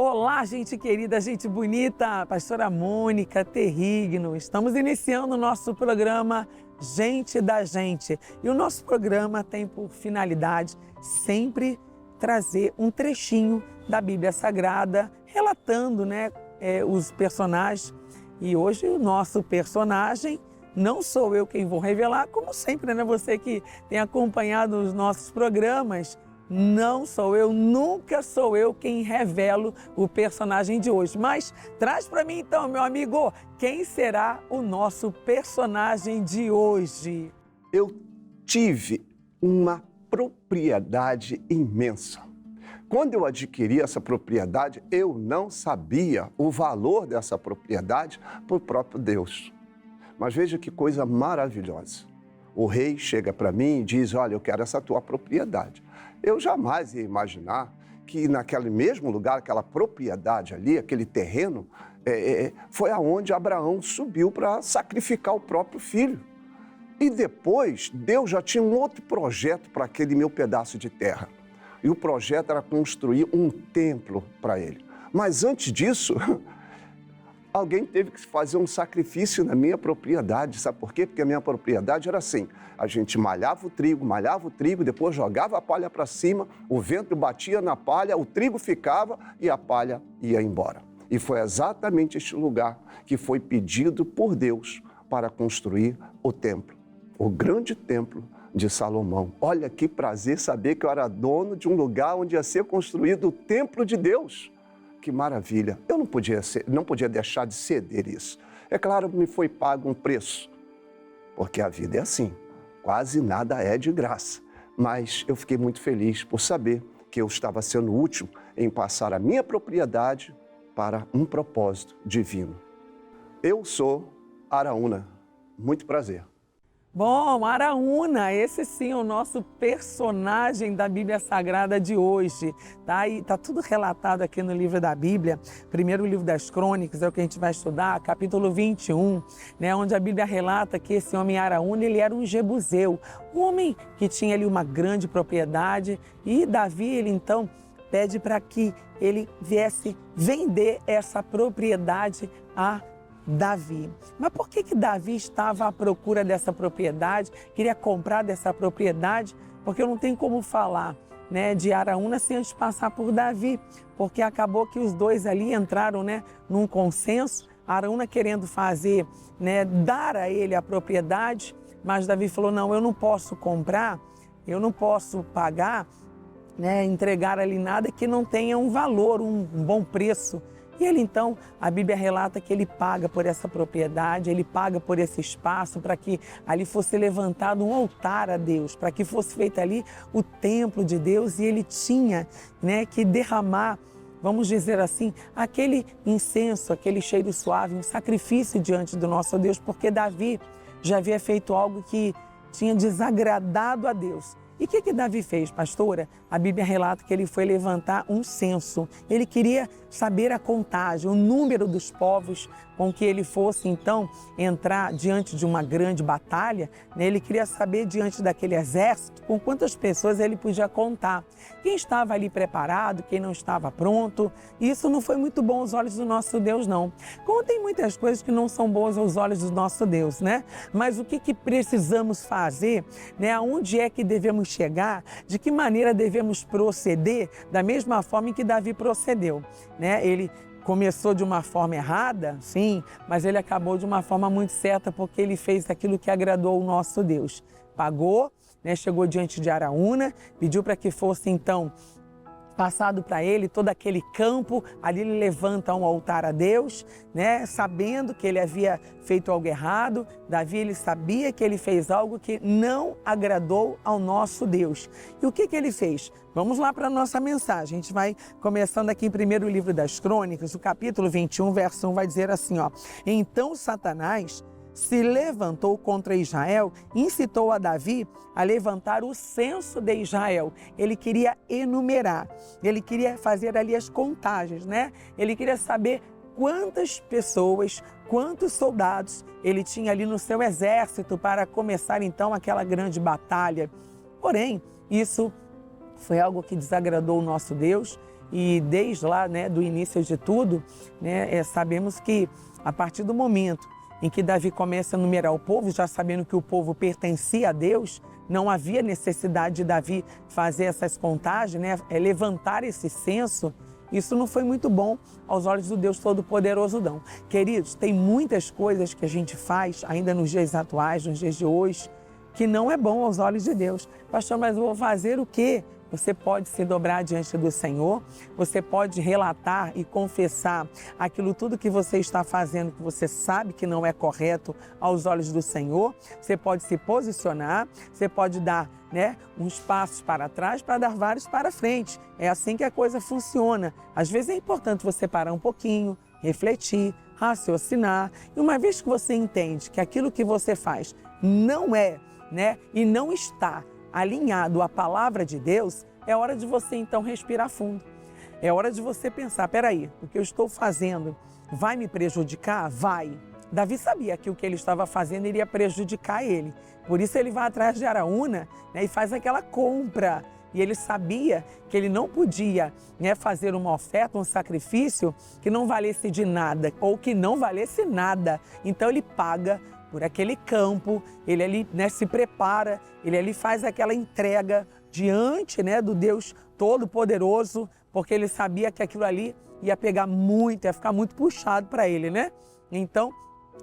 Olá, gente querida, gente bonita, pastora Mônica Terrigno. Estamos iniciando o nosso programa Gente da Gente. E o nosso programa tem por finalidade sempre trazer um trechinho da Bíblia Sagrada, relatando, os personagens. E hoje o nosso personagem, não sou eu quem vou revelar, como sempre, você que tem acompanhado os nossos programas, não sou eu, nunca sou eu quem revelo o personagem de hoje. Mas traz para mim então, meu amigo, quem será o nosso personagem de hoje? Eu tive uma propriedade imensa. Quando eu adquiri essa propriedade, eu não sabia o valor dessa propriedade por próprio Deus. Mas veja que coisa maravilhosa. O rei chega para mim e diz, olha, eu quero essa tua propriedade. Eu jamais ia imaginar que naquele mesmo lugar, aquela propriedade ali, aquele terreno, foi aonde Abraão subiu para sacrificar o próprio filho. E depois, Deus já tinha um outro projeto para aquele meu pedaço de terra. E o projeto era construir um templo para ele. Mas antes disso, alguém teve que fazer um sacrifício na minha propriedade. Sabe por quê? Porque a minha propriedade era assim. A gente malhava o trigo, depois jogava a palha para cima, o vento batia na palha, o trigo ficava e a palha ia embora. E foi exatamente este lugar que foi pedido por Deus para construir o templo, o grande templo de Salomão. Olha que prazer saber que eu era dono de um lugar onde ia ser construído o templo de Deus. Que maravilha! Eu não podia deixar de ceder isso. É claro, me foi pago um preço, porque a vida é assim, quase nada é de graça. Mas eu fiquei muito feliz por saber que eu estava sendo útil em passar a minha propriedade para um propósito divino. Eu sou Araúna. Muito prazer. Bom, Araúna, esse sim é o nosso personagem da Bíblia Sagrada de hoje. Tá tudo relatado aqui no livro da Bíblia. Primeiro livro das Crônicas é o que a gente vai estudar, capítulo 21, onde a Bíblia relata que esse homem Araúna, ele era um jebuseu, um homem que tinha ali uma grande propriedade, e Davi, ele então pede para que ele viesse vender essa propriedade a Davi. Mas por que Davi estava à procura dessa propriedade, queria comprar dessa propriedade? Porque eu não tenho como falar de Araúna sem antes passar por Davi, porque acabou que os dois ali entraram num consenso, Araúna querendo fazer, dar a ele a propriedade, mas Davi falou, não, eu não posso comprar, eu não posso pagar, entregar ali nada que não tenha um valor, um bom preço. E ele então, a Bíblia relata que ele paga por essa propriedade, ele paga por esse espaço para que ali fosse levantado um altar a Deus, para que fosse feito ali o templo de Deus, e ele tinha que derramar, vamos dizer assim, aquele incenso, aquele cheiro suave, um sacrifício diante do nosso Deus, porque Davi já havia feito algo que tinha desagradado a Deus. E o que Davi fez, pastora? A Bíblia relata que ele foi levantar um censo. Ele queria saber a contagem, o número dos povos com que ele fosse, então, entrar diante de uma grande batalha. Ele queria saber, diante daquele exército, com quantas pessoas ele podia contar. Quem estava ali preparado, quem não estava pronto. Isso não foi muito bom aos olhos do nosso Deus, não. Como tem muitas coisas que não são boas aos olhos do nosso Deus, Mas o que precisamos fazer, Aonde é que devemos chegar, de que maneira devemos proceder, da mesma forma em que Davi procedeu, Ele começou de uma forma errada, sim, mas ele acabou de uma forma muito certa, porque ele fez aquilo que agradou o nosso Deus. Pagou, chegou diante de Araúna, pediu para que fosse então passado para ele todo aquele campo, ali ele levanta um altar a Deus, sabendo que ele havia feito algo errado. Davi, ele sabia que ele fez algo que não agradou ao nosso Deus. E o que ele fez? Vamos lá para a nossa mensagem. A gente vai começando aqui em primeiro livro das Crônicas, o capítulo 21, verso 1, vai dizer assim, Então Satanás se levantou contra Israel, incitou a Davi a levantar o censo de Israel. Ele queria enumerar, ele queria fazer ali as contagens, Ele queria saber quantas pessoas, quantos soldados ele tinha ali no seu exército para começar então aquela grande batalha. Porém, isso foi algo que desagradou o nosso Deus, E desde lá, né, do início de tudo, né, sabemos que a partir do momento em que Davi começa a numerar o povo, já sabendo que o povo pertencia a Deus, não havia necessidade de Davi fazer essas contagens, né, levantar esse censo. Isso não foi muito bom aos olhos do Deus Todo-Poderoso, não. Queridos, tem muitas coisas que a gente faz ainda nos dias atuais, nos dias de hoje, que não é bom aos olhos de Deus. Pastor, mas eu vou fazer o quê? Você pode se dobrar diante do Senhor, você pode relatar e confessar aquilo tudo que você está fazendo, que você sabe que não é correto aos olhos do Senhor. Você pode se posicionar, você pode dar, né, uns passos para trás para dar vários para frente. É assim que a coisa funciona. Às vezes é importante você parar um pouquinho, refletir, raciocinar. E uma vez que você entende que aquilo que você faz não é, né, e não está alinhado à palavra de Deus, é hora de você então respirar fundo. É hora de você pensar, peraí, o que eu estou fazendo vai me prejudicar? Vai. Davi sabia que o que ele estava fazendo iria prejudicar ele. Por isso ele vai atrás de Araúna, né, e faz aquela compra. E ele sabia que ele não podia, né, fazer uma oferta, um sacrifício que não valesse de nada ou que não valesse nada. Então ele paga por aquele campo, ele ali, né, se prepara, ele ali faz aquela entrega diante, né, do Deus Todo-Poderoso, porque ele sabia que aquilo ali ia pegar muito, ia ficar muito puxado para ele, né? Então,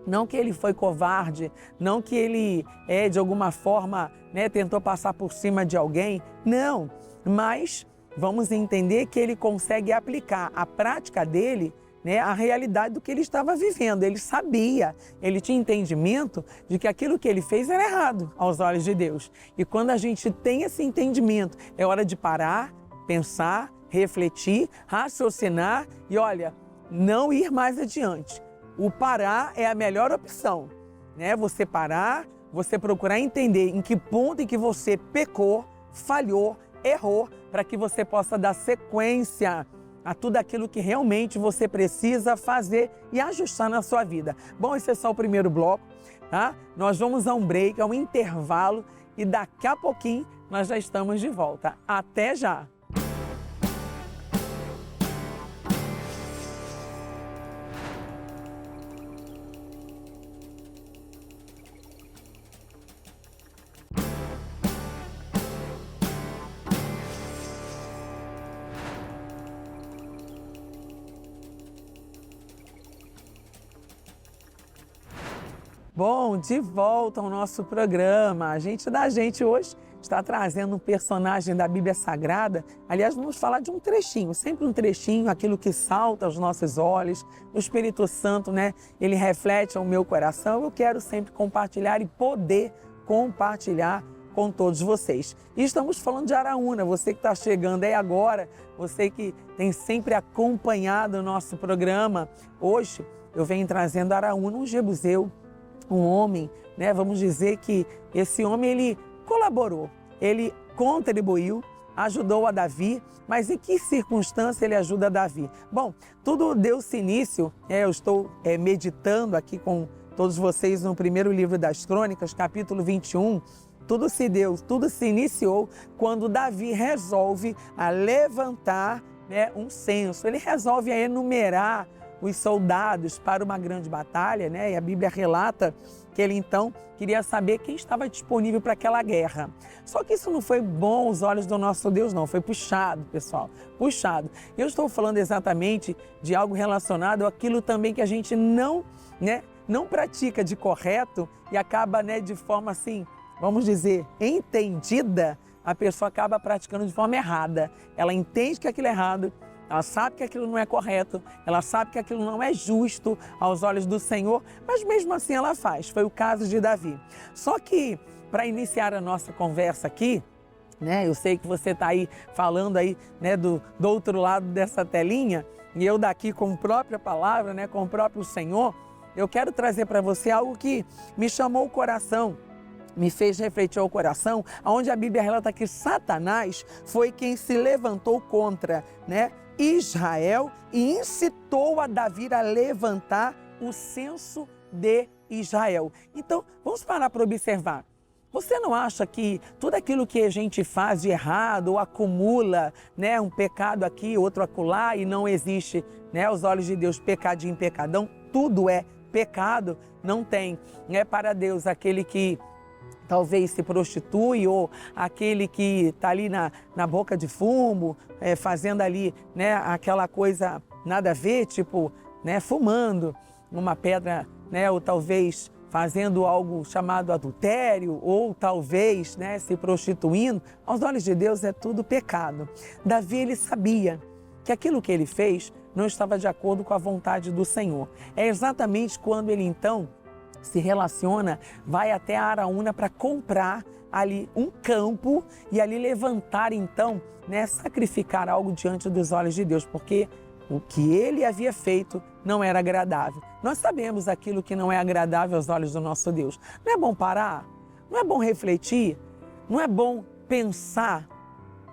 não que ele foi covarde, não que ele, de alguma forma, né, tentou passar por cima de alguém, não, mas vamos entender que ele consegue aplicar a prática dele, né, a realidade do que ele estava vivendo. Ele sabia, ele tinha entendimento de que aquilo que ele fez era errado aos olhos de Deus. E quando a gente tem esse entendimento, é hora de parar, pensar, refletir, raciocinar e, olha, não ir mais adiante. O parar é a melhor opção, né? Você parar, você procurar entender em que ponto em que você pecou, falhou, errou, para que você possa dar sequência a tudo aquilo que realmente você precisa fazer e ajustar na sua vida. Bom, esse é só o primeiro bloco, tá? Nós vamos a um break, a um intervalo e daqui a pouquinho nós já estamos de volta. Até já! Bom, de volta ao nosso programa. A gente hoje está trazendo um personagem da Bíblia Sagrada. Aliás, vamos falar de um trechinho, sempre um trechinho, aquilo que salta aos nossos olhos. O Espírito Santo, né, ele reflete ao meu coração. Eu quero sempre compartilhar e poder compartilhar com todos vocês. E estamos falando de Araúna, você que está chegando aí agora, você que tem sempre acompanhado o nosso programa. Hoje eu venho trazendo Araúna, um jebuseu, um homem, né? Vamos dizer que esse homem, ele colaborou, ele contribuiu, ajudou a Davi, mas em que circunstância ele ajuda Davi? Bom, tudo deu-se início, eu estou meditando aqui com todos vocês no primeiro livro das Crônicas, capítulo 21, tudo se iniciou quando Davi resolve a levantar, né, um censo, ele resolve a enumerar os soldados para uma grande batalha, né? E a Bíblia relata que ele então queria saber quem estava disponível para aquela guerra. Só que isso não foi bom aos olhos do nosso Deus, não. Foi puxado, pessoal, puxado. Eu estou falando exatamente de algo relacionado àquilo também que a gente não pratica de correto e acaba, né, de forma assim, vamos dizer, entendida, a pessoa acaba praticando de forma errada. Ela entende que aquilo é errado, ela sabe que aquilo não é correto, ela sabe que aquilo não é justo aos olhos do Senhor, mas mesmo assim ela faz. Foi o caso de Davi. Só que, para iniciar a nossa conversa aqui, né, eu sei que você está aí falando aí, né, do outro lado dessa telinha, e eu daqui com a própria palavra, né, com o próprio Senhor, eu quero trazer para você algo que me chamou o coração, me fez refletir ao coração, onde a Bíblia relata que Satanás foi quem se levantou contra, né, Israel e incitou a Davi a levantar o censo de Israel. Então, vamos parar para observar. Você não acha que tudo aquilo que a gente faz de errado ou acumula, né, um pecado aqui, outro acolá e não existe, né, aos olhos de Deus, pecadinho, pecadão, tudo é pecado? Não tem, né, para Deus aquele que talvez se prostitui ou aquele que está ali na boca de fumo, fazendo ali, né, aquela coisa nada a ver, tipo, né, fumando uma pedra, né, ou talvez fazendo algo chamado adultério, ou talvez, né, se prostituindo, aos olhos de Deus é tudo pecado. Davi, ele sabia que aquilo que ele fez não estava de acordo com a vontade do Senhor. É exatamente quando ele então se relaciona, vai até a Araúna para comprar ali um campo e ali levantar então, né, sacrificar algo diante dos olhos de Deus, porque o que ele havia feito não era agradável. Nós sabemos aquilo que não é agradável aos olhos do nosso Deus. Não é bom parar? Não é bom refletir? Não é bom pensar?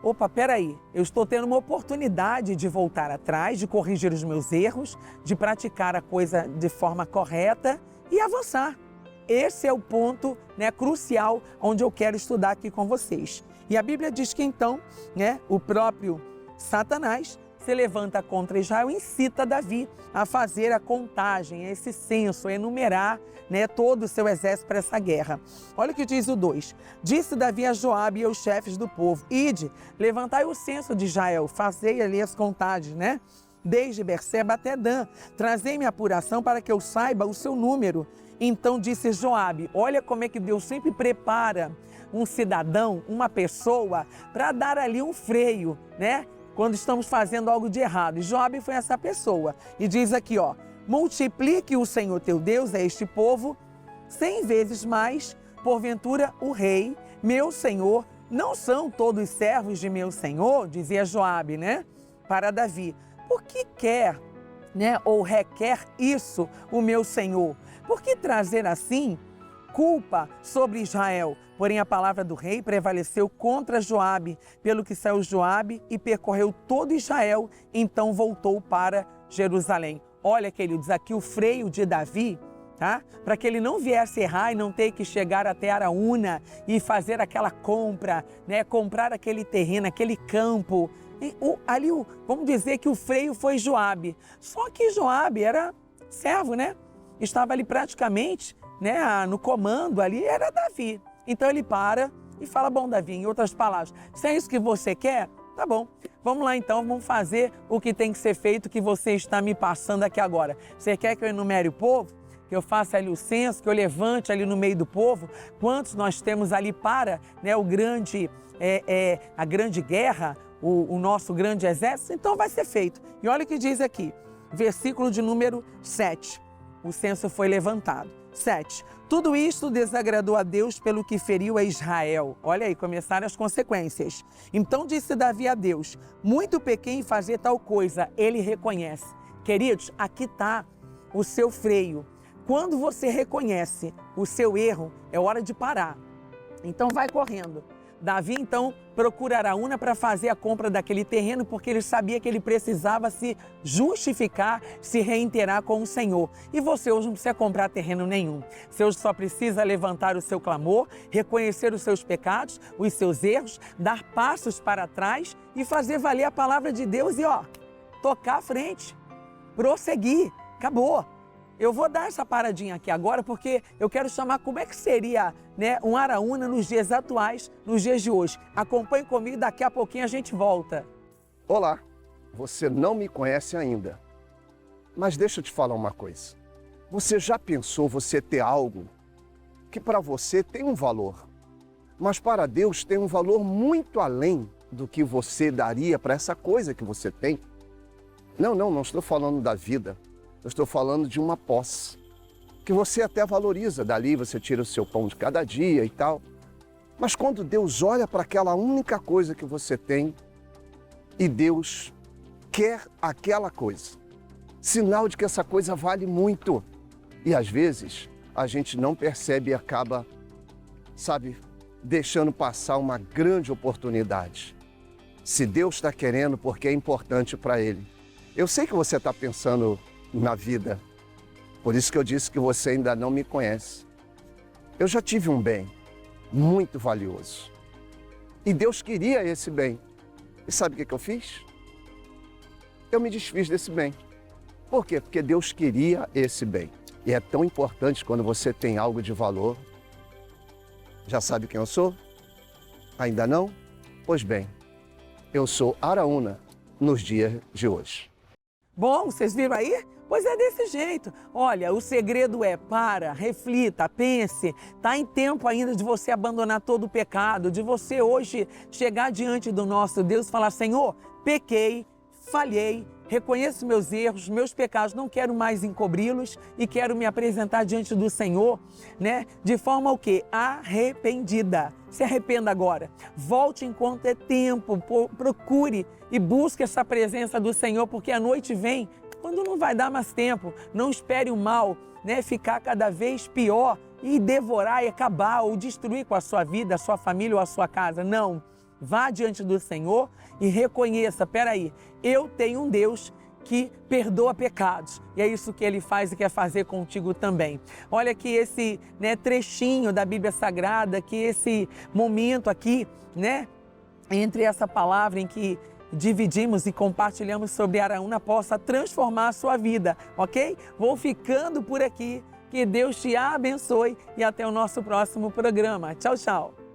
Opa, peraí, eu estou tendo uma oportunidade de voltar atrás, de corrigir os meus erros, de praticar a coisa de forma correta e avançar. Esse é o ponto, né, crucial onde eu quero estudar aqui com vocês. E a Bíblia diz que então, né, o próprio Satanás se levanta contra Israel e incita Davi a fazer a contagem, esse censo, a enumerar, né, todo o seu exército para essa guerra. Olha o que diz o 2. Disse Davi a Joabe e aos chefes do povo: Ide, levantai o censo de Israel, fazei ali as contagens, né? Desde Berseba até Dan, trazei-me a apuração para que eu saiba o seu número. Então disse Joabe: olha como é que Deus sempre prepara um cidadão, uma pessoa, para dar ali um freio, né? Quando estamos fazendo algo de errado. E Joabe foi essa pessoa. E diz aqui, ó: multiplique o Senhor teu Deus a este povo 100 vezes mais, porventura o rei, meu senhor, não são todos servos de meu senhor? Dizia Joabe, né? Para Davi. Por que quer, né, ou requer isso o meu senhor? Por que trazer assim culpa sobre Israel? Porém a palavra do rei prevaleceu contra Joabe, pelo que saiu Joabe e percorreu todo Israel, então voltou para Jerusalém. Olha, queridos, aqui o freio de Davi, tá? Para que ele não viesse errar e não ter que chegar até Araúna e fazer aquela compra, né? Comprar aquele terreno, aquele campo. Vamos dizer que o freio foi Joabe. Só que Joabe era servo, né? Estava ali praticamente, né, no comando ali, era Davi. Então ele para e fala: bom, Davi, em outras palavras, se é isso que você quer, tá bom. Vamos lá então, vamos fazer o que tem que ser feito, que você está me passando aqui agora. Você quer que eu enumere o povo? Que eu faça ali o censo, que eu levante ali no meio do povo? Quantos nós temos ali para, né, a grande guerra, o nosso grande exército? Então vai ser feito. E olha o que diz aqui, versículo de número 7. O censo foi levantado. 7. Tudo isto desagradou a Deus pelo que feriu a Israel. Olha aí, começaram as consequências. Então disse Davi a Deus: muito pequei em fazer tal coisa. Ele reconhece. Queridos, aqui está o seu freio. Quando você reconhece o seu erro, é hora de parar. Então vai correndo. Davi então procura Araúna para fazer a compra daquele terreno, porque ele sabia que ele precisava se justificar, se reiterar com o Senhor. E você hoje não precisa comprar terreno nenhum. Você hoje só precisa levantar o seu clamor, reconhecer os seus pecados, os seus erros, dar passos para trás e fazer valer a palavra de Deus e tocar à frente, prosseguir. Acabou. Eu vou dar essa paradinha aqui agora porque eu quero chamar como é que seria, né, um Araúna nos dias atuais, nos dias de hoje. Acompanhe comigo, daqui a pouquinho a gente volta. Olá, você não me conhece ainda, mas deixa eu te falar uma coisa. Você já pensou você ter algo que para você tem um valor, mas para Deus tem um valor muito além do que você daria para essa coisa que você tem? Não estou falando da vida. Eu estou falando de uma posse, que você até valoriza, dali você tira o seu pão de cada dia e tal. Mas quando Deus olha para aquela única coisa que você tem, e Deus quer aquela coisa, sinal de que essa coisa vale muito. E às vezes a gente não percebe e acaba, deixando passar uma grande oportunidade. Se Deus está querendo, porque é importante para Ele. Eu sei que você está pensando na vida. Por isso que eu disse que você ainda não me conhece. Eu já tive um bem, muito valioso. E Deus queria esse bem. E sabe o que eu fiz? Eu me desfiz desse bem. Por quê? Porque Deus queria esse bem. E é tão importante quando você tem algo de valor. Já sabe quem eu sou? Ainda não? Pois bem, eu sou Araúna nos dias de hoje. Bom, vocês viram aí? Pois é desse jeito. Olha, o segredo é reflita, pense. Está em tempo ainda de você abandonar todo o pecado, de você hoje chegar diante do nosso Deus e falar: Senhor, pequei, falhei, reconheço meus erros, meus pecados, não quero mais encobri-los e quero me apresentar diante do Senhor, né? De forma o quê? Arrependida. Se arrependa agora. Volte enquanto é tempo, procure e busque essa presença do Senhor, porque a noite vem quando não vai dar mais tempo. Não espere o mal, né, ficar cada vez pior e devorar e acabar ou destruir com a sua vida, a sua família ou a sua casa. Não. Vá diante do Senhor e reconheça: peraí, eu tenho um Deus que perdoa pecados. E é isso que Ele faz e quer fazer contigo também. Olha que esse, né, trechinho da Bíblia Sagrada, que esse momento aqui, né, entre essa palavra em que dividimos e compartilhamos sobre Araúna, possa transformar a sua vida, ok? Vou ficando por aqui. Que Deus te abençoe e até o nosso próximo programa. Tchau, tchau.